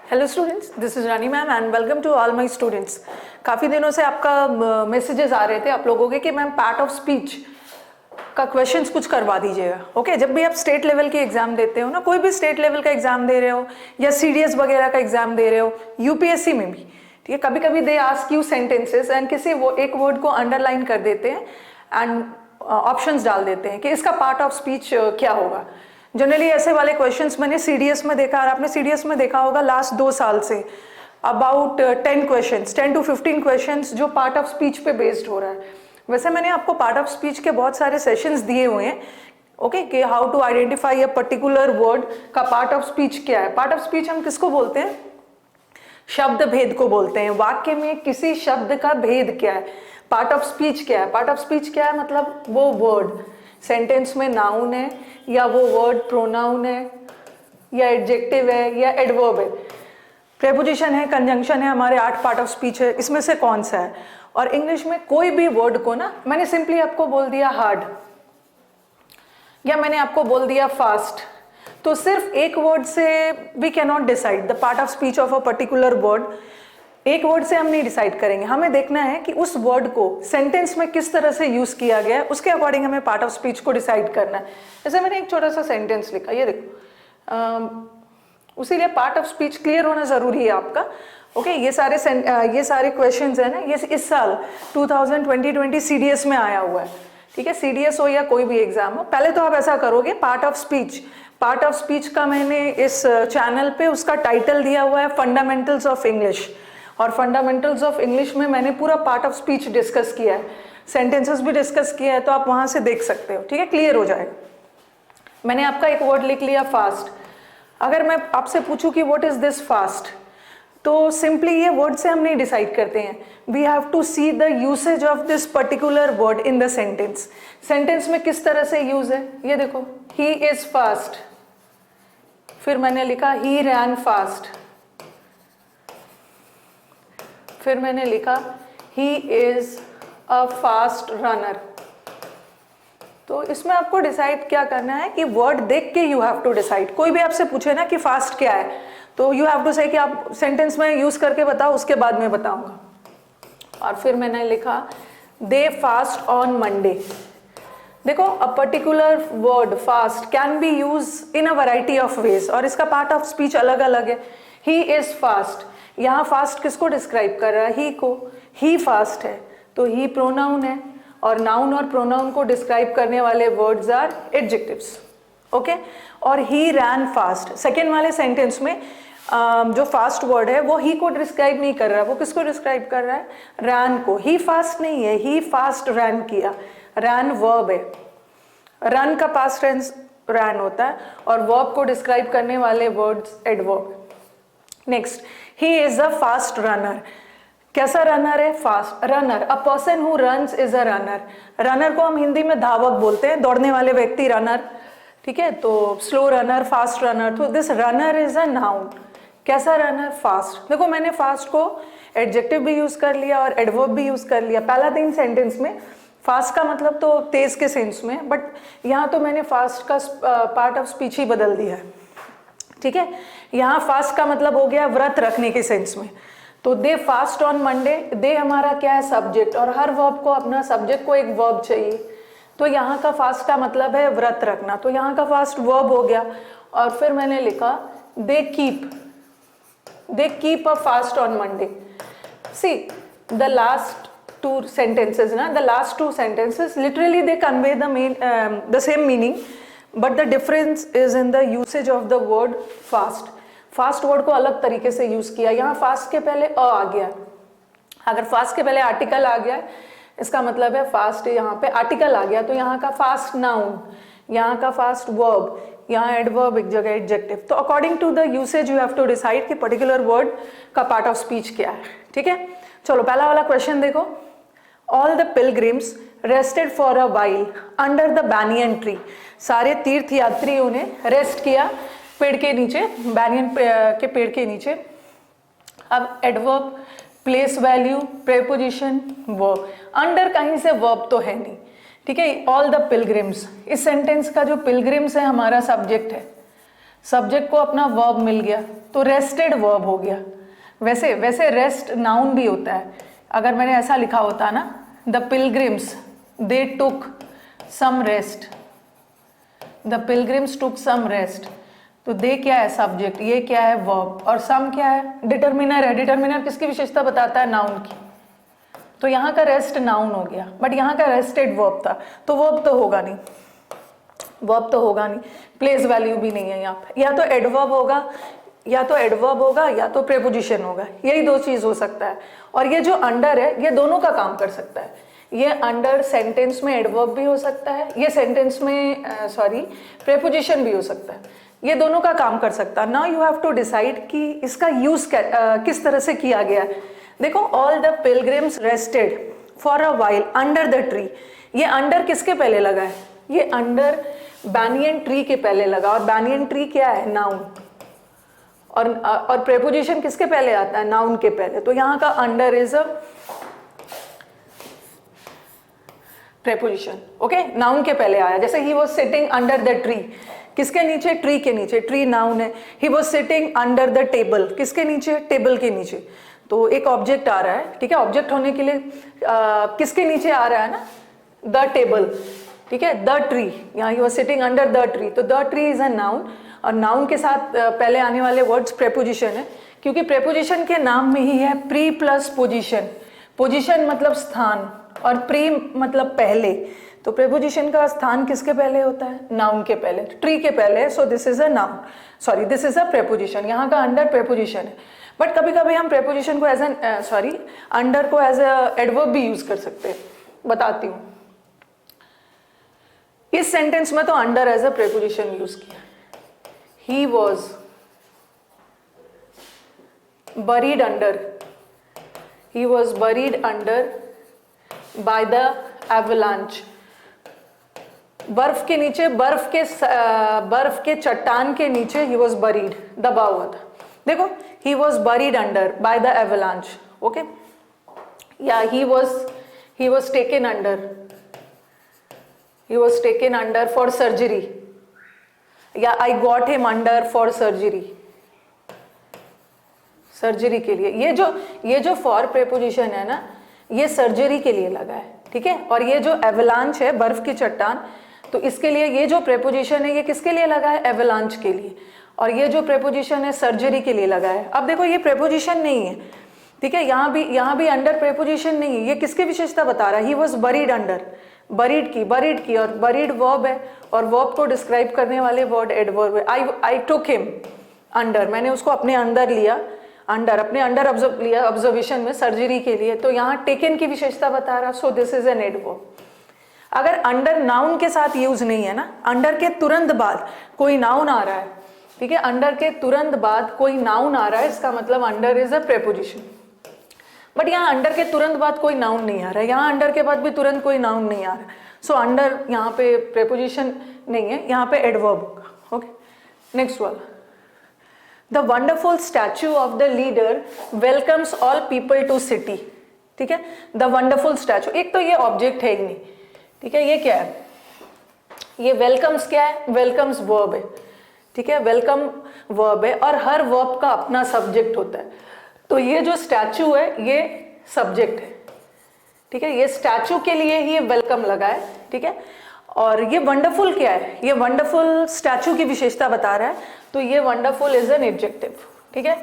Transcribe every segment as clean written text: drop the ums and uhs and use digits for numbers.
Hello students, this is Rani ma'am and welcome to all my students. काफ़ी दिनों से आपका मैसेजेस आ रहे थे आप लोगों के कि मैम पार्ट ऑफ स्पीच का क्वेश्चंस कुछ करवा दीजिएगा। ओके, जब भी आप स्टेट लेवल की एग्जाम देते हो ना, कोई भी स्टेट लेवल का एग्जाम दे रहे हो या सीडीएस वगैरह का एग्जाम दे रहे हो, यूपीएससी में भी, ठीक है, कभी कभी they ask you sentences and किसी वो एक वर्ड को अंडरलाइन कर देते हैं एंड ऑप्शंस डाल देते हैं कि इसका पार्ट ऑफ स्पीच क्या होगा। जनरली ऐसे वाले क्वेश्चंस मैंने सीडीएस में देखा, और आपने सीडीएस में देखा होगा लास्ट 2 साल say about 10 questions, 10 to 15 questions जो पार्ट ऑफ स्पीच पे बेस्ड हो रहा है। वैसे मैंने आपको पार्ट ऑफ स्पीच के बहुत सारे सेशंस दिए हुए हैं, ओके, कि how to identify a particular word का पार्ट ऑफ स्पीच क्या है। पार्ट ऑफ स्पीच हम किसको बोलते हैं? शब्द भेद को बोलते हैं। वाक्य में किसी शब्द का भेद क्या है, पार्ट ऑफ स्पीच क्या है। पार्ट ऑफ स्पीच क्या है? मतलब वो वर्ड सेंटेंस में नाउन है, या वो वर्ड प्रोनाउन है, या एडजेक्टिव है, या एडवर्ब है, प्रेपोजिशन है, कंजंक्शन है, हमारे 8 पार्ट ऑफ स्पीच है, इसमें से कौन सा है। और इंग्लिश में कोई भी वर्ड को ना, मैंने सिंपली आपको बोल दिया हार्ड, या मैंने आपको बोल दिया फास्ट, तो सिर्फ एक वर्ड से we can not decide the part of speech of a particular word. एक वर्ड से हम नहीं डिसाइड करेंगे, हमें देखना है कि उस वर्ड को सेंटेंस में किस तरह से यूज किया गया है, उसके अकॉर्डिंग हमें पार्ट ऑफ स्पीच को डिसाइड करना है। जैसे मैंने एक छोटा सा सेंटेंस लिखा, ये देखो, उसीलिए पार्ट ऑफ स्पीच क्लियर होना जरूरी है आपका। ओके, ये सारे क्वेश्चंस है ना, ये इस साल 2020 सीडीएस में आया हुआ है, ठीक है। सीडीएस हो या कोई भी एग्जाम हो, पहले तो आप ऐसा करोगे, पार्ट ऑफ स्पीच का मैंने इस चैनल पे उसका टाइटल दिया हुआ है फंडामेंटल्स ऑफ इंग्लिश, और फंडामेंटल्स ऑफ इंग्लिश में मैंने पूरा पार्ट ऑफ स्पीच डिस्कस किया है, सेंटेंसेस भी डिस्कस किया है, तो आप वहां से देख सकते हो, ठीक है, क्लियर हो जाएगा। मैंने आपका एक वर्ड लिख लिया फास्ट। अगर मैं आपसे पूछूं कि व्हाट इज दिस फास्ट, तो सिंपली ये वर्ड से हम नहीं डिसाइड करते हैं, we have to see the usage of this particular word in the sentence. Sentence में किस तरह से यूज है, ये देखो, ही इज फास्ट, फिर मैंने लिखा ही रैन फास्ट, फिर मैंने लिखा he is a fast runner. तो इसमें आपको डिसाइड क्या करना है कि वर्ड देख के यू हैव टू डिसाइड। कोई भी आपसे पूछे ना कि फास्ट क्या है, तो यू हैव टू से कि आप सेंटेंस में यूज करके बताओ, उसके बाद मैं बताऊंगा। और फिर मैंने लिखा दे फास्ट ऑन मंडे। देखो, a particular word fast can be use in a variety of ways, और इसका पार्ट ऑफ स्पीच अलग अलग है। ही इज फास्ट, यहाँ फास्ट किसको डिस्क्राइब कर रहा है? ही को। ही फास्ट है तो ही प्रोनाउन है, और नाउन और प्रोनाउन को डिस्क्राइब करने वाले वर्ड्स आर एडजेक्टिव्स, ओके। और ही रैन फास्ट, सेकेंड वाले सेंटेंस में जो फास्ट वर्ड है वो ही को डिस्क्राइब नहीं कर रहा है, वो किसको डिस्क्राइब कर रहा है? रैन को। ही फास्ट नहीं है, ही फास्ट रैन किया, रैन वर्ब है, रन का पास्ट टेंस रैन होता है, और वर्ब को डिस्क्राइब करने वाले words adverb. Next, he is a fast runner. कैसा रनर है? Fast runner. A person who runs is a runner. Runner को हम हिंदी में धावक बोलते हैं, दौड़ने वाले व्यक्ति रनर, ठीक है। तो स्लो रनर, फास्ट रनर, तो this runner is a noun. कैसा रनर? फास्ट। देखो, मैंने फास्ट को एडजेक्टिव भी यूज कर लिया और एडवर्ब भी यूज कर लिया। पहला 3 सेंटेंस में फास्ट का मतलब तो तेज के सेंस में, बट यहाँ तो मैंने फास्ट का पार्ट ऑफ स्पीच ही बदल दिया है, ठीक है। यहाँ फास्ट का मतलब हो गया व्रत रखने के सेंस में। तो दे फास्ट ऑन मंडे, दे हमारा क्या है? सब्जेक्ट, और हर वर्ब को अपना सब्जेक्ट को एक वर्ब चाहिए, तो यहाँ का फास्ट का मतलब है व्रत रखना, तो यहाँ का फास्ट वर्ब हो गया। और फिर मैंने लिखा they keep a fast on Monday. See the last 2 sentences ना, the last 2 sentences literally they convey the same meaning, but the difference is in the usage of the word fast. Fast word को अलग तरीके से use किया। यहाँ fast के पहले अ आ गया, अगर फास्ट के पहले आर्टिकल आ गया, इसका मतलब है फास्ट, यहाँ पे आर्टिकल आ गया, तो यहाँ का फास्ट नाउन, यहाँ का फास्ट वर्ब, यहाँ एडवर्ब, एक जगह एडजेक्टिव। तो according to the usage you have to decide कि पर्टिकुलर वर्ड का पार्ट ऑफ स्पीच क्या है, ठीक है। चलो, पहला वाला क्वेश्चन देखो। All the pilgrims rested for a while under the banyan tree. सारे तीर्थ यात्रियों ने रेस्ट किया पेड़ के नीचे, बैनियन के पेड़ के नीचे। अब adverb, place value, preposition, verb. Under कहीं से वर्ब तो है नहीं, ठीक है। ऑल द पिलग्रिम्स, इस सेंटेंस का जो पिलग्रिम्स है हमारा सब्जेक्ट है, सब्जेक्ट को अपना वर्ब मिल गया तो रेस्टेड वर्ब हो गया। वैसे वैसे रेस्ट नाउन भी होता है। अगर मैंने ऐसा लिखा होता ना, the pilgrims they took some rest, the pilgrims took some rest, तो दे क्या है सब्जेक्ट, ये क्या है वर्ब, और सम क्या है डिटर्मिनर है। डिटर्मिनर किसकी विशेषता बताता है, नाउन की। तो यहाँ का रेस्ट नाउन हो गया, बट यहाँ का रेस्टेड वर्ब था, तो वर्ब तो होगा नहीं, वर्ब तो होगा नहीं, प्लेस वैल्यू भी नहीं है यहाँ पे। या तो एडवर्ब होगा, या तो एडवर्ब होगा, या तो प्रेपोजिशन होगा, यही दो चीज हो सकता है। और ये जो अंडर है ये दोनों का काम कर सकता है। ये अंडर सेंटेंस में एडवर्ब भी हो सकता है, ये सेंटेंस में प्रेपोजिशन भी हो सकता है, ये दोनों का काम कर सकता है। Now you have to decide कि इसका यूज किस तरह से किया गया है। देखो, all the pilgrims rested for a while under the tree, ये अंडर किसके पहले लगा है, ये अंडर बैनियन ट्री के पहले लगा, और बैनियन ट्री क्या है, नाउन, और प्रेपोजिशन किसके पहले आता है, नाउन के पहले। तो यहाँ का under is a preposition, okay, noun के पहले आया। जैसे ही was sitting under the tree, किसके नीचे, ट्री के नीचे, ट्री नाउन है। ही was sitting under the table, किसके नीचे, टेबल के नीचे। तो एक ऑब्जेक्ट आ रहा है, ठीक है, ऑब्जेक्ट होने के लिए किसके नीचे आ रहा है ना, द टेबल, ठीक है, द ट्री, यहाँ he was sitting under the tree, तो the tree is a noun, और नाउन के साथ पहले आने वाले वर्ड्स प्रेपोजिशन है, क्योंकि प्रेपोजिशन के नाम में ही है प्री प्लस पोजिशन। पोजिशन मतलब स्थान, और प्री मतलब पहले, तो प्रेपोजिशन का स्थान किसके पहले होता है, नाउन के पहले, ट्री के पहले। सो this is a noun, sorry this is a preposition, यहाँ का अंडर प्रेपोजिशन है। बट कभी कभी हम प्रेपोजिशन को एज एन अंडर को एज अ एडवर्ब भी यूज कर सकते हैं, बताती हूँ। इस सेंटेंस में तो under as a preposition use किया। He was buried under, he was buried under by the avalanche, बर्फ के नीचे, बर्फ के चट्टान के नीचे ही वॉज बरीड, दबा हुआ था। देखो, he was buried under by the avalanche, okay, या he was taken under, he was taken under for surgery, या I got him under for surgery, surgery के लिए। ये जो फॉर प्रेपोजिशन है ना, ये सर्जरी के लिए लगा है, ठीक है। और ये जो एवलांच है, बर्फ की चट्टान, तो इसके लिए ये जो प्रेपोजिशन है ये किसके लिए लगा है, एवलांच के लिए, और ये जो प्रेपोजिशन है सर्जरी के लिए लगा है। अब देखो, ये प्रेपोजिशन नहीं है, ठीक है, यहाँ भी अंडर प्रेपोजिशन नहीं है, ये किसकी विशेषता बता रहा है, ही वॉज बरीड अंडर, बरीड की, और बरीड वर्ब है, और वर्ब को डिस्क्राइब करने वाले वर्ड एडवर्ब है। आई टुक हिम अंडर, मैंने उसको अपने अंदर लिया, अपने अंडर लिया ऑब्जर्वेशन में सर्जरी के लिए, तो यहाँ टेकन की विशेषता बता रहा, सो दिस इज एन एडवर्ब। अगर अंडर नाउन के साथ यूज नहीं है ना, अंडर के तुरंत बाद कोई नाउन आ रहा है, ठीक है, अंडर के तुरंत बाद कोई नाउन आ रहा है, इसका मतलब under is a preposition. But यहाँ अंडर के तुरंत बाद कोई नाउन नहीं आ रहा है, यहाँ अंडर के बाद भी तुरंत कोई नाउन नहीं आ रहा है, सो अंडर यहाँ पे प्रेपोजिशन नहीं है, यहाँ पे एडवर्ब होगा, ओके। नेक्स्ट वाला, the wonderful statue of the leader welcomes all people to city, ठीक है। द वंडरफुल स्टैचू, एक तो ये ऑब्जेक्ट है ही नहीं, ठीक है, ये क्या है, ये वेलकम्स क्या है, वेलकम्स वर्ब है, ठीक है, वेलकम वर्ब है, और हर वर्ब का अपना सब्जेक्ट होता है। तो ये जो स्टैचू है ये सब्जेक्ट है, ठीक है, ये स्टैचू के लिए ही वेलकम लगा है, ठीक है। और ये वंडरफुल क्या है, ये वंडरफुल स्टैचू की विशेषता बता रहा है, तो ये वंडरफुल इज एन एडजेक्टिव, ठीक है,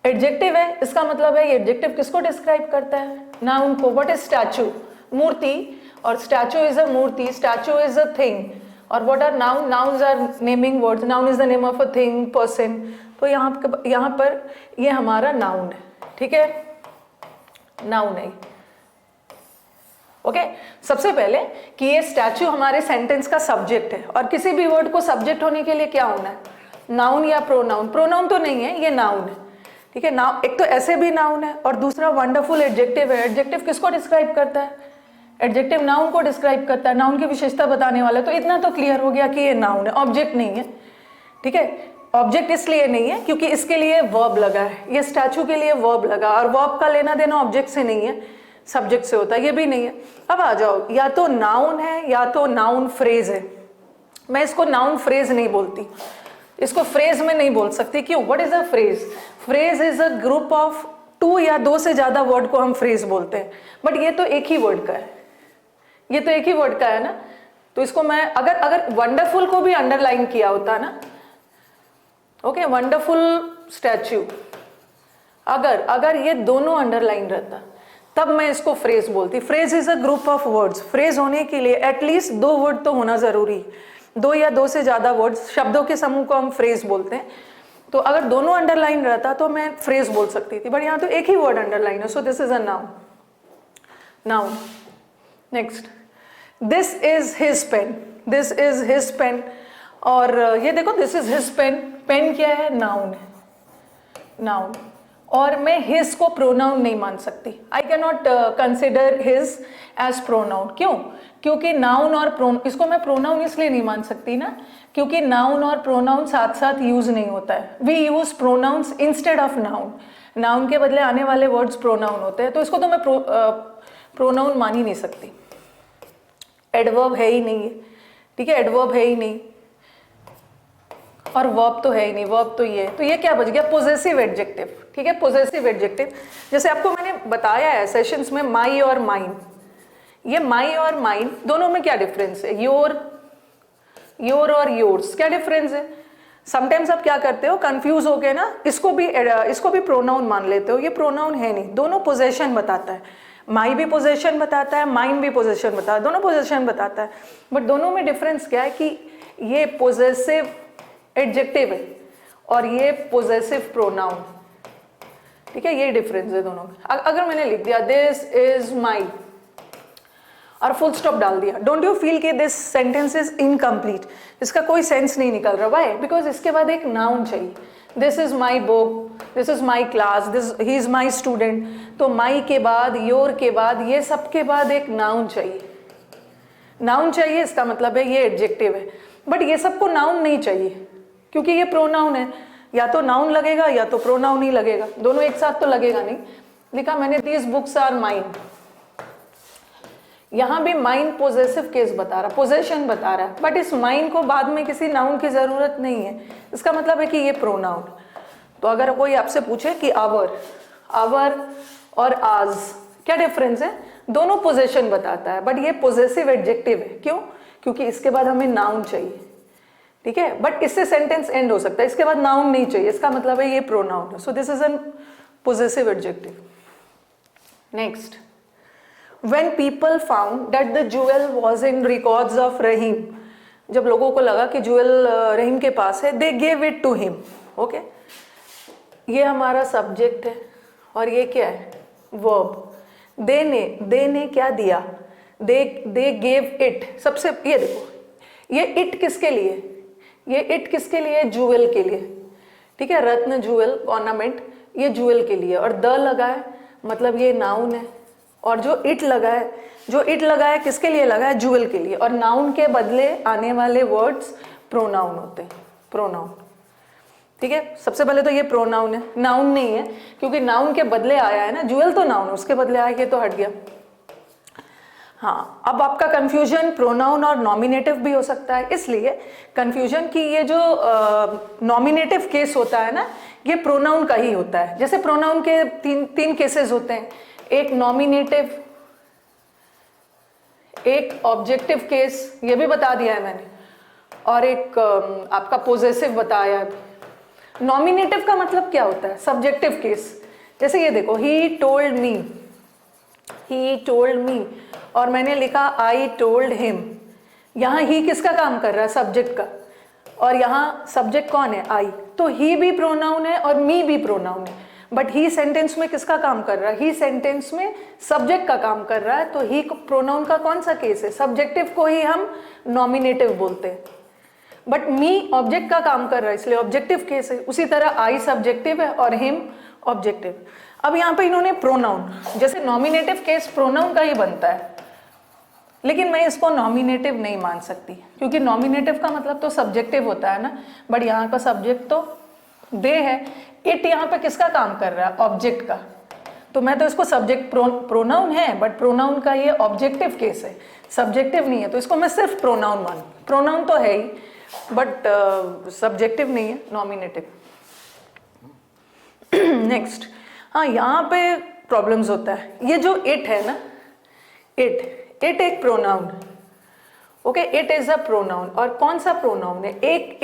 एडजेक्टिव है, इसका मतलब है ये एडजेक्टिव किसको डिस्क्राइब करता है, नाउन को। व्हाट इज स्टैचू, मूर्ति, और स्टैचू इज अ मूर्ति, स्टैचू इज अ थिंग, और what are noun, nouns are naming words, noun is the name of a thing, person, तो यहाँ पर ये हमारा नाउन है, ठीक है, नाउन है, ओके। सबसे पहले कि ये स्टैचू हमारे सेंटेंस का सब्जेक्ट है, और किसी भी वर्ड को सब्जेक्ट होने के लिए क्या होना है, नाउन या प्रोनाउन। प्रोनाउन तो नहीं है, ये नाउन है, ठीक है। नाउन एक तो ऐसे भी नाउन है, और दूसरा वंडरफुल एडजेक्टिव है। एडजेक्टिव किसको डिस्क्राइब करता है, एडजेक्टिव नाउन को डिस्क्राइब करता है, नाउन की विशेषता बताने वाला। तो इतना तो क्लियर हो गया कि ये नाउन है, ऑब्जेक्ट नहीं है, ठीक है। ऑब्जेक्ट इसलिए नहीं है क्योंकि इसके लिए वर्ब लगा है, ये स्टैचू के लिए वर्ब लगा, और वर्ब का लेना देना ऑब्जेक्ट से नहीं है, सब्जेक्ट से होता है, ये भी नहीं है। अब आ जाओ, या तो नाउन है या तो नाउन फ्रेज है। मैं इसको नाउन फ्रेज नहीं बोलती, इसको फ्रेज में नहीं बोल सकती, क्यों? What is a phrase? Phrase is a group of 2 या 2 से ज्यादा वर्ड को हम फ्रेज बोलते हैं, बट ये तो एक ही वर्ड का है, ये तो एक ही वर्ड का है ना। तो इसको मैं अगर वंडरफुल को भी अंडरलाइन किया होता ना, ओके, वंडरफुल स्टैच्यू, अगर ये दोनों अंडरलाइन रहता तब मैं इसको फ्रेज बोलती। Phrase is a group of words. Phrase होने के लिए एटलीस्ट 2 वर्ड तो होना जरूरी, 2 या 2 से ज्यादा वर्ड्स, शब्दों के समूह को हम फ्रेज बोलते हैं। तो अगर दोनों अंडरलाइन रहता तो मैं फ्रेज बोल सकती थी, बट यहाँ तो एक ही वर्ड अंडरलाइन है, so this is a noun. Noun. Next, this is his pen, this is his pen, और ये देखो this is his pen, pen क्या है? नाउन है, नाउन। और मैं हिज को प्रोनाउन नहीं मान सकती, I can not consider his age pronoun. क्यों? क्योंकि नाउन और इसको मैं प्रोनाउन इसलिए नहीं मान सकती ना, क्योंकि नाउन और प्रोनाउन साथ साथ यूज नहीं होता है। We use pronouns instead of noun, noun के बदले आने वाले वर्ड्स प्रोनाउन होते हैं, तो इसको तो मैं प्रोनाउन मान ही नहीं सकती। एडवर्ब है ही नहीं, ठीक है, एडवर्ब है ही नहीं, और वर्ब तो है ही नहीं, वर्ब तो ये, तो ये क्या बच गया? पोजेसिव एडजेक्टिव, ठीक है, पोजेसिव एडजेक्टिव। जैसे आपको मैंने बताया है सेशंस में, माई और माइन, ये माई और माइन दोनों में क्या डिफरेंस है? योर और योर्स, क्या डिफरेंस है? समटाइम्स आप क्या करते हो, कंफ्यूज हो गए ना, इसको भी प्रोनाउन मान लेते हो, ये प्रोनाउन है नहीं, दोनों पोजेशन बताता है। माई भी पोजेशन बताता है, माइन भी पोजेशन बताता है, दोनों पोजेशन बताता है, बट दोनों में डिफरेंस क्या है कि ये पोजेसिव एडजेक्टिव है और ये पोजेसिव प्रोनाउन, ठीक है, ये डिफरेंस है दोनों में। अगर मैंने लिख दिया दिस इज माई और फुल स्टॉप डाल दिया, डोंट यू फील कि दिस सेंटेंस इज इनकम्प्लीट? इसका कोई सेंस नहीं निकल रहा। व्हाई? बिकॉज इसके बाद एक नाउन चाहिए। This is my book, this is my class, this he is my student, तो माई के बाद, योर के बाद, ये सब के बाद एक नाउन चाहिए, नाउन चाहिए, इसका मतलब है ये एडजेक्टिव है। बट ये सबको नाउन नहीं चाहिए क्योंकि ये प्रोनाउन है, या तो नाउन लगेगा या तो प्रोनाउन ही लगेगा, दोनों एक साथ तो लगेगा नहीं। लिखा मैंने दीज बुक्स आर माइन, यहां भी माइन पोजेसिव केस बता रहा, पोजेशन बता रहा है, बट इस माइन को बाद में किसी नाउन की जरूरत नहीं है, इसका मतलब है कि ये प्रोनाउन। तो अगर कोई आपसे पूछे कि आवर, आवर और आज क्या डिफरेंस है, दोनों पोजेशन बताता है, बट ये पोजेसिव एडजेक्टिव है। क्यों? क्योंकि इसके बाद हमें नाउन चाहिए, ठीक है, बट इससे सेंटेंस एंड हो सकता है, इसके बाद नाउन नहीं चाहिए, इसका मतलब है ये प्रोनाउन है। So this is an possessive adjective. Next, when people found that the jewel was in records of रहीम, जब लोगों को लगा कि ज्वेल रहीम के पास है, they gave it to him, okay, ये हमारा सब्जेक्ट है और ये क्या है? वर्ब। देने क्या दिया? they gave it। सबसे ये देखो, ये it किसके लिए? ये it किसके लिए? ज्वेल के लिए, ठीक है, रत्न, ज्वेल, ऑर्नामेंट, ये ज्वेल के लिए, और द लगा है मतलब ये नाउन है, और जो इट लगा है किसके लिए लगा है? ज्वेल के लिए, और नाउन के बदले आने वाले वर्ड्स प्रोनाउन होते हैं, प्रोनाउन, ठीक है। सबसे पहले तो ये प्रोनाउन है, नाउन नहीं है, क्योंकि नाउन के बदले आया है ना, ज्वेल तो नाउन है, उसके बदले आया, ये तो हट गया। हाँ, अब आपका कंफ्यूजन प्रोनाउन और नॉमिनेटिव भी हो सकता है, इसलिए कंफ्यूजन की ये जो नॉमिनेटिव केस होता है ना, ये प्रोनाउन का ही होता है। जैसे प्रोनाउन के तीन केसेस होते हैं, एक नॉमिनेटिव, एक ऑब्जेक्टिव केस, ये भी बता दिया है मैंने, और एक आपका पोजेसिव बताया है। नॉमिनेटिव का मतलब क्या होता है? Subjective case. जैसे ये देखो, ही टोल्ड मी, और मैंने लिखा आई टोल्ड हिम। यहाँ ही किसका काम कर रहा है? सब्जेक्ट का, और यहाँ सब्जेक्ट कौन है? आई, तो ही भी प्रोनाउन है और मी भी प्रोनाउन है, बट ही सेंटेंस में किसका काम कर रहा है? ही सेंटेंस में सब्जेक्ट का काम कर रहा है, तो ही प्रोनाउन का कौन सा केस है? सब्जेक्टिव को ही हम नॉमिनेटिव बोलते हैं, बट मी ऑब्जेक्ट का काम कर रहा है, इसलिए ऑब्जेक्टिव केस है। उसी तरह आई सब्जेक्टिव है और हिम ऑब्जेक्टिव। अब यहाँ पे इन्होंने प्रोनाउन, जैसे नॉमिनेटिव केस प्रोनाउन का ही बनता है, लेकिन मैं इसको नॉमिनेटिव नहीं मान सकती, क्योंकि नॉमिनेटिव का मतलब तो सब्जेक्टिव होता है ना, बट यहाँ का सब्जेक्ट तो दे है। इट यहाँ पे किसका काम कर रहा है? ऑब्जेक्ट का, तो मैं तो इसको सब्जेक्ट, प्रोनाउन है बट प्रोनाउन का ये ऑब्जेक्टिव केस है, सब्जेक्टिव नहीं है, तो इसको मैं सिर्फ प्रोनाउन मानूं। प्रोनाउन तो है ही, बट सब्जेक्टिव नहीं है, नॉमिनेटिव। नेक्स्ट, हाँ यहाँ पे प्रॉब्लम्स होता है। ये जो इट है ना, इट एक pronoun, okay, it is a pronoun. और कौन सा प्रोनाउन है? एक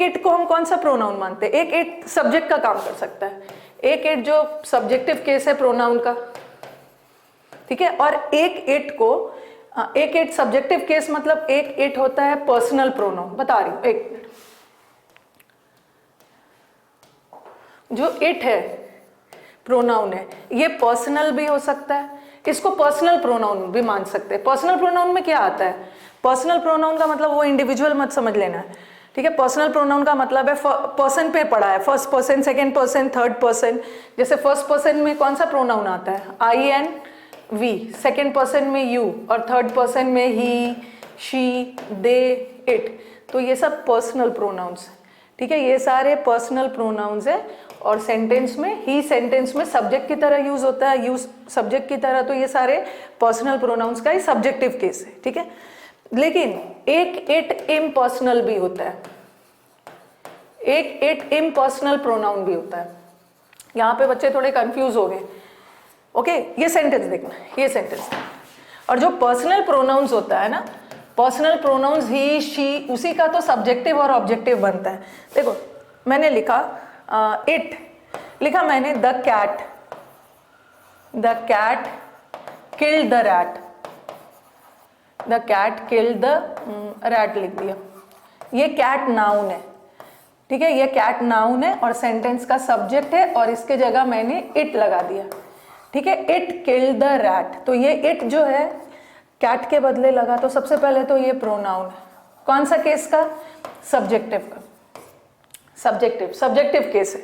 इट को हम कौन सा प्रोनाउन मानते हैं? एक इट सब्जेक्ट का काम कर सकता है, एक इट जो सब्जेक्टिव केस है प्रोनाउन का, ठीक है। और एक इट सब्जेक्टिव केस मतलब एक इट होता है पर्सनल प्रोनाउन। बता रही हूं, एक मिनट। जो इट है प्रोनाउन है, ये पर्सनल भी हो सकता है, इसको पर्सनल प्रोनाउन भी मान सकते हैं। पर्सनल प्रोनाउन में क्या आता है? पर्सनल प्रोनाउन का मतलब वो इंडिविजुअल मत समझ लेना है, ठीक है। पर्सनल प्रोनाउन का मतलब है पर्सन पे पड़ा है, first person, second person, third person. जैसे फर्स्ट पर्सन में कौन सा प्रोनाउन आता है? आई एंड वी, सेकंड पर्सन में यू, और थर्ड पर्सन में ही, शी, दे, इट। तो ये सब पर्सनल प्रोनाउंस है, ठीक है। ये सारे पर्सनल प्रोनाउंस है। और सेंटेंस में ही, सेंटेंस में सब्जेक्ट की तरह यूज होता है, यूज सब्जेक्ट की तरह। तो ये सारे पर्सनल प्रोनाउंस का ही सब्जेक्टिव केस है, ठीक है। लेकिन एक इट इम्पर्सनल भी होता है, एक इट इम्पर्सनल प्रोनाउन भी होता है। यहाँ पे बच्चे थोड़े कंफ्यूज हो गए, ओके। ये सेंटेंस देखना, ये सेंटेंस। और जो पर्सनल प्रोनाउंस होता है ना, पर्सनल प्रोनाउंस ही, शी, उसी का तो सब्जेक्टिव और ऑब्जेक्टिव बनता है। देखो मैंने लिखा इट, लिखा मैंने the cat killed the rat, the cat killed the rat लिख दिया। ये कैट नाउन है, ठीक है, ये कैट नाउन है और सेंटेंस का सब्जेक्ट है, और इसके जगह मैंने इट लगा दिया, ठीक है। इट किल्ड द रैट, तो ये इट जो है कैट के बदले लगा, तो सबसे पहले तो ये प्रोनाउन है। कौन सा केस का? सब्जेक्टिव का, सब्जेक्टिव केस है,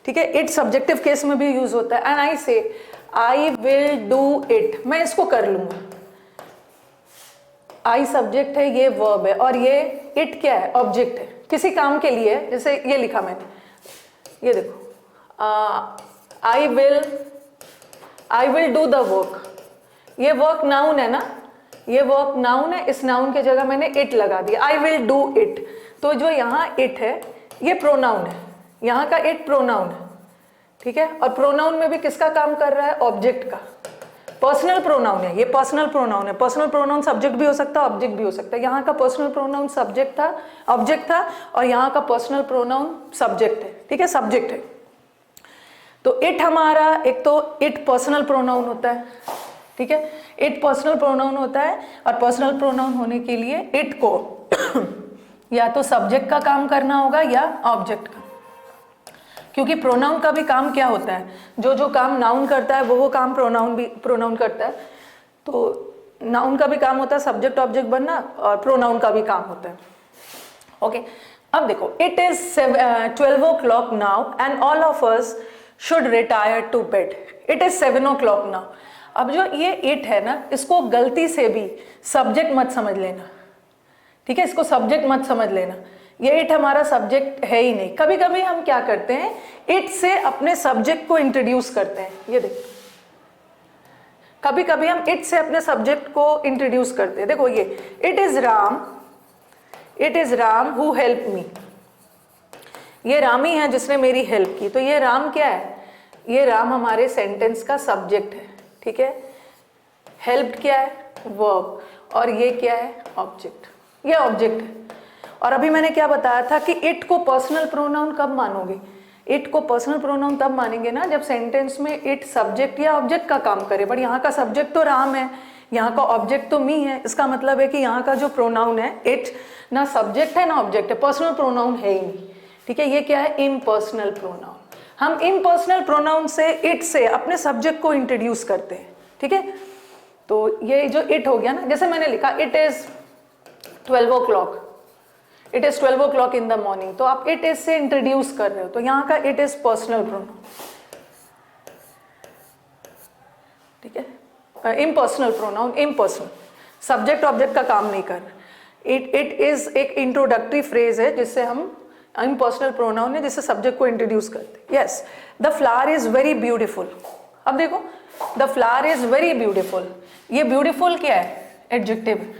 ठीक है। इट सब्जेक्टिव केस में भी यूज होता है। एंड आई से आई विल डू इट, मैं इसको कर लूंगा। आई सब्जेक्ट है, ये वर्ब है, और ये इट क्या है? ऑब्जेक्ट है, किसी काम के लिए। जैसे ये लिखा मैंने, ये देखो, I will do the work, ये वर्क नाउन है ना, ये वर्क नाउन है, इस नाउन के जगह मैंने इट लगा दिया, आई विल डू इट। तो जो यहाँ इट है ये प्रोनाउन है, यहाँ का इट प्रोनाउन है, ठीक है। और प्रोनाउन में भी किसका काम कर रहा है? ऑब्जेक्ट का। पर्सनल प्रोनाउन है, ये पर्सनल प्रोनाउन है। पर्सनल प्रोनाउन सब्जेक्ट भी हो सकता है, ऑब्जेक्ट भी हो सकता है। यहाँ का पर्सनल प्रोनाउन सब्जेक्ट था, ऑब्जेक्ट था, और यहाँ का पर्सनल प्रोनाउन सब्जेक्ट है, ठीक है, सब्जेक्ट है। तो इट हमारा, एक तो इट पर्सनल प्रोनाउन होता है, ठीक है, इट पर्सनल प्रोनाउन होता है। और पर्सनल प्रोनाउन होने के लिए इट को या तो सब्जेक्ट का काम करना होगा या ऑब्जेक्ट का, क्योंकि प्रोनाउन का भी काम क्या होता है? जो काम नाउन करता है वो काम प्रोनाउन करता है। तो नाउन का भी काम होता है सब्जेक्ट ऑब्जेक्ट बनना, और प्रोनाउन का भी काम होता है, ओके। अब देखो, it is 12 o'clock now and all of us should retire to bed. It is 7 o'clock now. अब जो ये इट है ना, इसको गलती से भी सब्जेक्ट मत समझ लेना, ठीक है, इसको सब्जेक्ट मत समझ लेना। ये इट हमारा सब्जेक्ट है ही नहीं। कभी कभी हम क्या करते हैं, इट से अपने सब्जेक्ट को इंट्रोड्यूस करते हैं। ये देखो, कभी कभी हम इट से अपने सब्जेक्ट को इंट्रोड्यूस करते हैं। देखो ये, it is Ram who help me, ये राम ही है जिसने मेरी हेल्प की। तो ये राम क्या है? ये राम हमारे सेंटेंस का सब्जेक्ट है, ठीक है। हेल्प क्या है? वर्ब। और ये क्या है? ऑब्जेक्ट। ये ऑब्जेक्ट है। और अभी मैंने क्या बताया था कि इट को पर्सनल प्रोनाउन कब मानोगे? इट को पर्सनल प्रोनाउन तब मानेंगे ना जब सेंटेंस में इट सब्जेक्ट या ऑब्जेक्ट का काम करे। बट यहाँ का सब्जेक्ट तो राम है, यहाँ का ऑब्जेक्ट तो मी है। इसका मतलब है कि यहाँ का जो प्रोनाउन है इट, ना सब्जेक्ट है ना ऑब्जेक्ट है, पर्सनल प्रोनाउन है ही नहीं, ठीक है। ये क्या है? Impersonal pronoun. हम इम्पर्सनल प्रोनाउन से, इट से अपने सब्जेक्ट को इंट्रोड्यूस करते हैं, ठीक है। तो ये जो इट हो गया ना, जैसे मैंने लिखा it is 12 o'clock, it is 12 o'clock in the morning, तो आप इट इज से इंट्रोड्यूस कर रहे हो, तो यहाँ का इट इज पर्सनल प्रोनाउन, ठीक है। Impersonal pronoun, impersonal, subject object का काम नहीं कर रहा। इट इज एक इंट्रोडक्टरी फ्रेज है जिससे हम, इम्पर्सनल प्रोनाउन है जिससे सब्जेक्ट को इंट्रोड्यूस करते हैं। Yes, the flower is very beautiful. अब देखो, the flower is very beautiful, ये ब्यूटिफुल क्या है? एडजेक्टिव।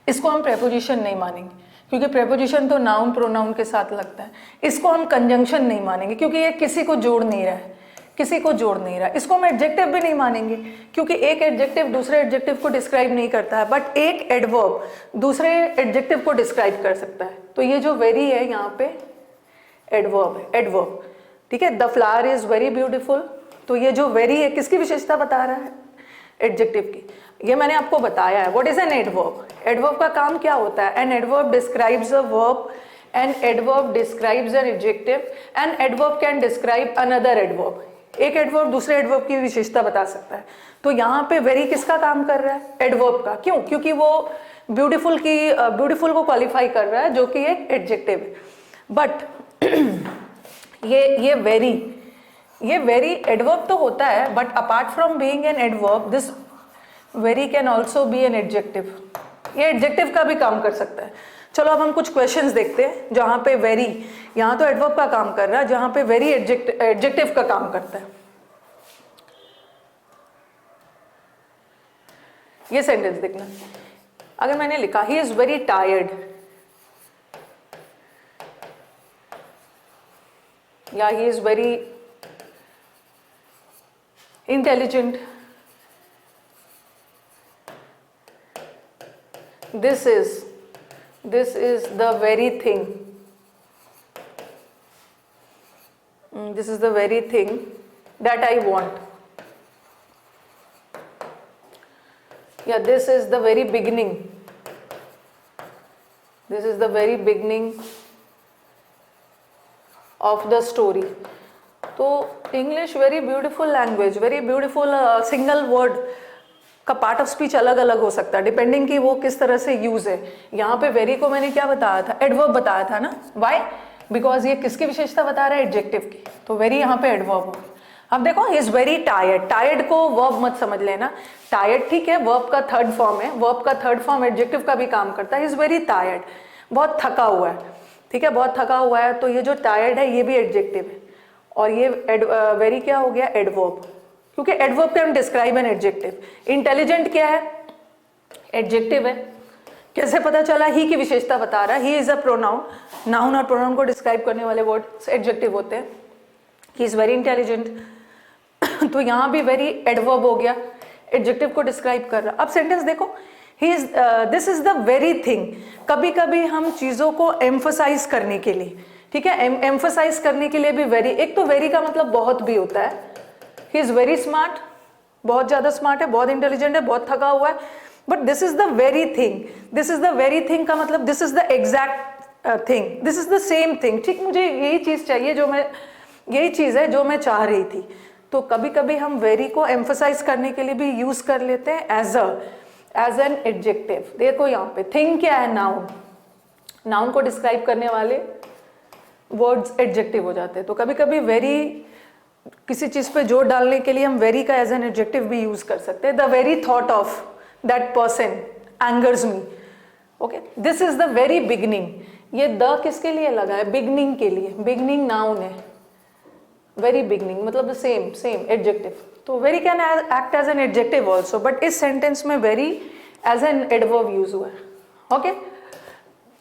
इसको हम प्रेपोजिशन नहीं मानेंगे क्योंकि प्रेपोजिशन तो नाउन प्रोनाउन के साथ लगता है। इसको हम कंजंक्शन नहीं मानेंगे क्योंकि ये किसी को जोड़ नहीं रहा है, किसी को जोड़ नहीं रहा है। इसको हम एडजेक्टिव भी नहीं मानेंगे क्योंकि एक एडजेक्टिव दूसरे एडजेक्टिव को डिस्क्राइब नहीं करता है, बट एक एडवर्ब दूसरे एडजेक्टिव को डिस्क्राइब कर सकता है। तो ये जो वेरी है यहाँ पे एडवर्ब है, एडवर्ब, ठीक है। The flower is very beautiful, तो ये जो वेरी है किसकी विशेषता बता रहा है? एडजेक्टिव की। ये मैंने आपको बताया है। What is an adverb? Adverb का काम क्या होता है? An adverb describes a verb, an adverb describes an adjective, an adverb can describe another adverb. एक एडवर्ब दूसरे एडवर्ब की विशेषता बता सकता है। तो यहाँ पे वेरी किसका काम कर रहा है? एडवर्ब का। क्यों? क्योंकि वो ब्यूटीफुल को क्वालिफाई कर रहा है, जो कि एक एडजेक्टिव है। बट ये वेरी एडवर्ब तो होता है, but apart from being an adverb this very can also be an adjective. ये एडजेक्टिव का भी काम कर सकता है। चलो अब हम कुछ क्वेश्चंस देखते हैं जहां पे वेरी, यहाँ तो एडवर्ब का काम कर रहा है, जहां पे वेरी एडजेक्टिव का काम करता है। ये सेंटेंस देखना, अगर मैंने लिखा ही इज वेरी टायर्ड या he is very intelligent, this is the very thing, this is the very thing that I want, yeah, this is the very beginning, this is the very beginning of the story। तो English very beautiful language, very beautiful, single word का part of speech अलग अलग हो सकता है depending कि वो किस तरह से यूज है। यहाँ पे वेरी को मैंने क्या बताया था? एडवर्ब बताया था ना। व्हाई? बिकॉज ये किसकी विशेषता बता रहा है? एडजेक्टिव की। तो वेरी यहाँ पे एडवर्ब हो। अब देखो he is very tired, tired को वर्ब मत समझ लेना। टायर्ड ठीक है, वर्ब का थर्ड फॉर्म है, वर्ब का थर्ड फॉर्म एडजेक्टिव का भी काम करता है। इज वेरी टायर्ड, बहुत थका हुआ है, ठीक है, बहुत थका हुआ है। तो ये जो टायर्ड है ये भी एडजेक्टिव है, और ये वेरी क्या हो गया? एडवर्ब, क्योंकि adverb can describe an adjective. Intelligent क्या है? एडजेक्टिव है। कैसे पता चला? ही की विशेषता बता रहा है। He is a pronoun, noun और प्रोनाउन को डिस्क्राइब करने वाले वर्ड एडजेक्टिव होते हैं। ही इज वेरी इंटेलिजेंट, तो यहाँ भी वेरी एडवर्ब हो गया, एडजेक्टिव को डिस्क्राइब कर रहा। अब सेंटेंस देखो, he is this is the very thing. कभी कभी हम चीजों को एम्फसाइज करने के लिए, ठीक है, एम्फसाइज करने के लिए भी वेरी, एक तो वेरी का मतलब बहुत भी होता है। ही इज वेरी स्मार्ट, बहुत ज्यादा स्मार्ट है, बहुत इंटेलिजेंट है, बहुत थका हुआ है, but this is the very thing. This is the very thing का मतलब this is the exact thing, this is the same thing. ठीक, मुझे यही चीज चाहिए जो मैं, यही चीज है जो मैं चाह रही थी। तो कभी कभी हम वेरी को एम्फसाइज करने के लिए भी यूज कर लेते हैं एज एन एडजेक्टिव। देखो यहाँ पे थिंग क्या है? नाउन, नाउन को डिस्क्राइब करने वाले वर्ड्स एडजेक्टिव हो जाते हैं। तो कभी कभी वेरी, किसी चीज पे जोर डालने के लिए हम वेरी का एज एन एडजेक्टिव भी यूज कर सकते हैं। The very thought of that person angers me, okay, this is the very beginning. ये द किसके लिए लगा है? बिगनिंग के लिए। बिगनिंग नाउन है, वेरी बिगनिंग मतलब द सेम एडजेक्टिव। तो very can act as an adjective also, but इस सेंटेंस में very as an adverb use हुआ है। ओके,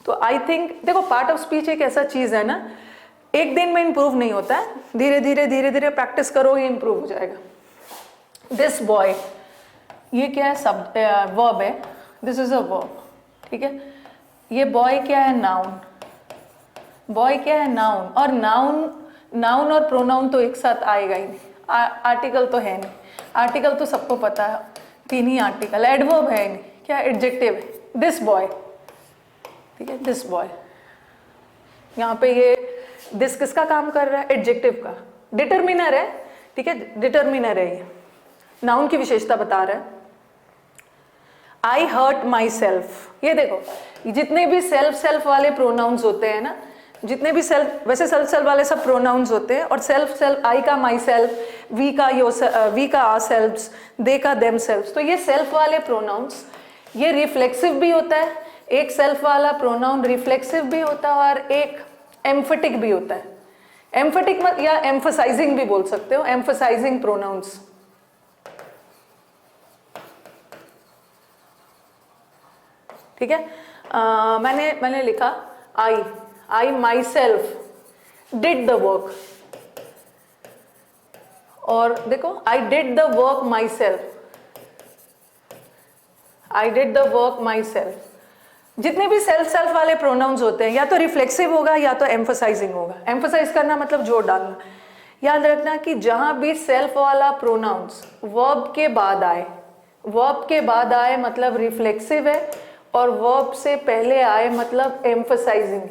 तो आई थिंक देखो पार्ट ऑफ स्पीच एक ऐसा चीज है ना, एक दिन में इंप्रूव नहीं होता है, धीरे धीरे प्रैक्टिस करोगे इंप्रूव हो जाएगा। दिस बॉय, ये क्या है? शब्द, वर्ब है, दिस इज अ वर्ब, ठीक है। ये बॉय क्या है? नाउन। बॉय क्या है? नाउन। और नाउन और प्रोनाउन तो एक साथ आएगा ही नहीं, आर्टिकल तो है नहीं, आर्टिकल तो सबको पता है, तीन ही आर्टिकल। एडवर्ब है नहीं, क्या? एडजेक्टिव है। दिस बॉय, ठीक है, दिस बॉय। यहाँ पे ये दिस किसका काम कर रहा है? एडजेक्टिव का। डिटरमिनर है, ठीक है, डिटरमिनर है, ये नाउन की विशेषता बता रहा है। आई हर्ट माई सेल्फ, ये देखो जितने भी सेल्फ वाले प्रोनाउंस होते हैं ना, जितने भी सेल्फ, वैसे सेल्फ वाले सब प्रोनाउंस होते हैं, और सेल्फ, आई का माई सेल्फ, वी का आर सेल्फ्स, दे का देम सेल्फ्स। तो ये सेल्फ वाले प्रोनाउंस, ये रिफ्लेक्सिव भी होता है। एक सेल्फ वाला प्रोनाउन रिफ्लेक्सिव भी होता है और एक एम्फेटिक भी होता है। एम्फेटिक या एम्फसाइजिंग भी बोल सकते हो, एम्फसाइजिंग प्रोनाउंस। ठीक है। मैंने लिखा I myself did the work, और देखो I did the work myself, I did the work myself. जितने भी सेल्फ वाले प्रोनाउंस होते हैं या तो रिफ्लेक्सिव होगा या तो एम्फसाइजिंग होगा। एम्फसाइज करना मतलब जोर डालना। याद रखना कि जहां भी सेल्फ वाला प्रोनाउंस वर्ब के बाद आए, वर्ब के बाद आए मतलब रिफ्लेक्सिव है, और वर्ब से पहले आए मतलब एम्फसाइजिंग।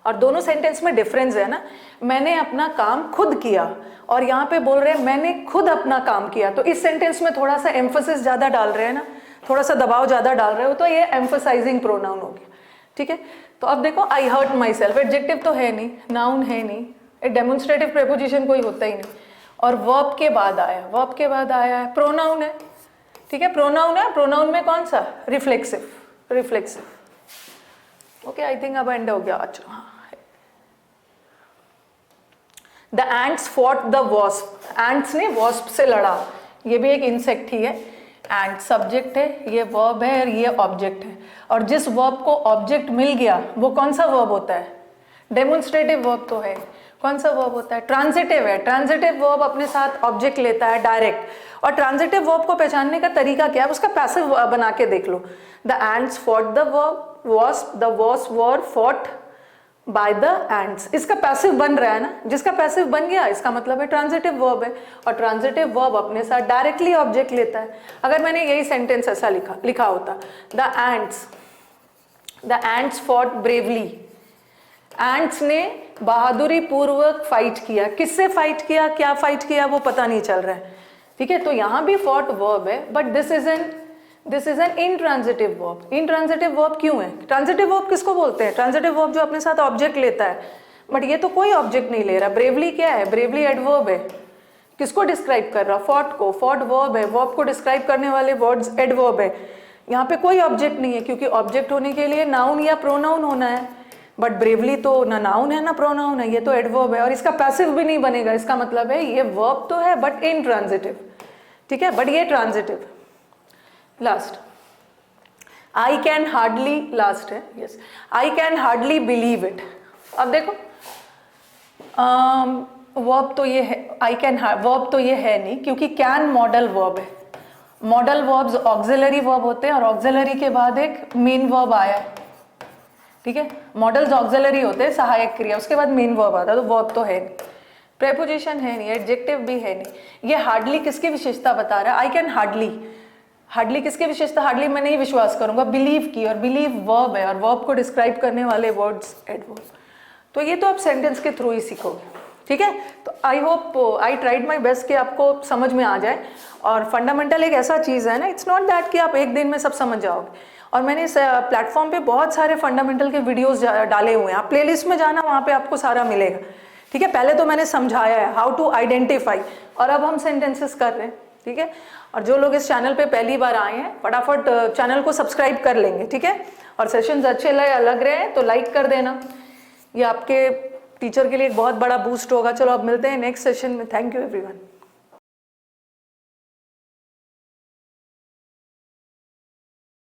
और दोनों सेंटेंस में डिफरेंस है ना। मैंने अपना काम खुद किया, और यहाँ पे बोल रहे हैं मैंने खुद अपना काम किया, तो इस सेंटेंस में थोड़ा सा एम्फोसिस ज्यादा डाल रहे हैं ना, थोड़ा सा दबाव ज्यादा डाल रहे हो, तो ये एम्फसाइजिंग प्रोनाउन हो गया। ठीक है, तो अब देखो आई हर्ट माई सेल्फ, एडजेक्टिव तो है नहीं, नाउन है नहीं, एक डेमोन्स्ट्रेटिव प्रेपोजिशन कोई होता ही नहीं, और वर्ब के बाद आया, वर्ब के बाद आया है, प्रोनाउन है। ठीक है, प्रोनाउन है, प्रोनाउन में कौन सा, reflexive, reflexive. Okay, I think अब एंड हो गया। अच्छा, the ants fought the wasp, ants ने वॉस्प से लड़ा, ये भी एक इंसेक्ट ही है। एंड सब्जेक्ट है, ये वर्ब है, और ये ऑब्जेक्ट है, और जिस वर्ब को ऑब्जेक्ट मिल गया वो कौन सा वर्ब होता है, डेमोन्स्ट्रेटिव वर्ब तो है। कौन सा वर्ब होता है, ट्रांजिटिव है। ट्रांजिटिव वर्ब अपने साथ ऑब्जेक्ट लेता है डायरेक्ट, और ट्रांजिटिव वर्ब को पहचानने का तरीका क्या है, उसका पैसिव बना के देख लो। The ants fought the verb wasp, the wasp were fought by the ants, इसका पैसिव बन रहा है ना, जिसका पैसिव बन गया इसका मतलब है ट्रांजिटिव वर्ब है, और ट्रांजिटिव वर्ब अपने साथ डायरेक्टली ऑब्जेक्ट लेता है। अगर मैंने यही सेंटेंस ऐसा लिखा होता, the ants fought bravely, ants ने बहादुरी पूर्वक फाइट किया। किससे फाइट किया, क्या फाइट किया वो पता नहीं चल रहा है। ठीक है, तो यहां भी फॉट वर्ब है, but this is an intransitive verb. Intransitive verb क्यों है, ट्रांजिटिव वर्ब किसको बोलते हैं, ट्रांजिटिव वर्ब जो अपने साथ ऑब्जेक्ट लेता है, बट ये तो कोई ऑब्जेक्ट नहीं ले रहा। ब्रेवली क्या है, ब्रेवली एडवर्ब है, किसको डिस्क्राइब कर रहा, फॉट को, फॉट वर्ब है, वर्ब को डिस्क्राइब करने वाले वर्ड्स एडवर्ब है। यहाँ पे कोई ऑब्जेक्ट नहीं है, क्योंकि ऑब्जेक्ट होने के लिए नाउन या प्रोनाउन होना है, बट ब्रेवली तो ना नाउन है ना प्रोनाउन है, ये तो एडवर्ब है, और इसका पैसिव भी नहीं बनेगा। इसका मतलब है ये वर्ब तो है बट इनट्रांजिटिव। ठीक है, बट ये transitive. Last, I can hardly, last है, yes, I can hardly believe it. अब देखो वर्ब तो ये है, आई कैन, वर्ब तो ये है नहीं, क्योंकि कैन मॉडल वर्ब है। मॉडल वर्ब्स ऑक्सिलरी वर्ब होते हैं, और ऑक्सिलरी के बाद एक मेन वर्ब आया है। ठीक है, मॉडल्स ऑक्सिलरी होते हैं, सहायक क्रिया, उसके बाद मेन वर्ब आता है, तो वर्ब तो है नहीं, प्रेपोजिशन है नहीं, एडजेक्टिव भी है नहीं। ये हार्डली किसकी विशेषता बता रहा है, आई कैन हार्डली, हार्डली किसकी विशेषता, हार्डली मैं नहीं विश्वास करूंगा, बिलीव की, और बिलीव वर्ब है, और वर्ब को डिस्क्राइब करने वाले वर्ड्स एडवर्ब। तो ये तो आप सेंटेंस के थ्रू ही सीखोगे। ठीक है, तो I hope, I tried my best कि आपको समझ में आ जाए। और फंडामेंटल एक ऐसा चीज़ है ना, इट्स नॉट दैट कि आप एक दिन में सब समझ जाओगे। और मैंने इस प्लेटफॉर्म पे बहुत सारे फंडामेंटल के वीडियोस डाले हुए हैं, आप प्लेलिस्ट में जाना, वहाँ पे आपको सारा मिलेगा। ठीक है, पहले तो मैंने समझाया है हाउ टू आइडेंटिफाई, और अब हम सेंटेंसेस कर रहे हैं। ठीक है, और जो लोग इस चैनल पे पहली बार आए हैं फटाफट चैनल को सब्सक्राइब कर लेंगे। ठीक है, और सेशंस अच्छे लग रहे हैं तो लाइक कर देना, ये आपके टीचर के लिए एक बहुत बड़ा बूस्ट होगा। चलो अब मिलते हैं नेक्स्ट सेशन में। Thank you everyone.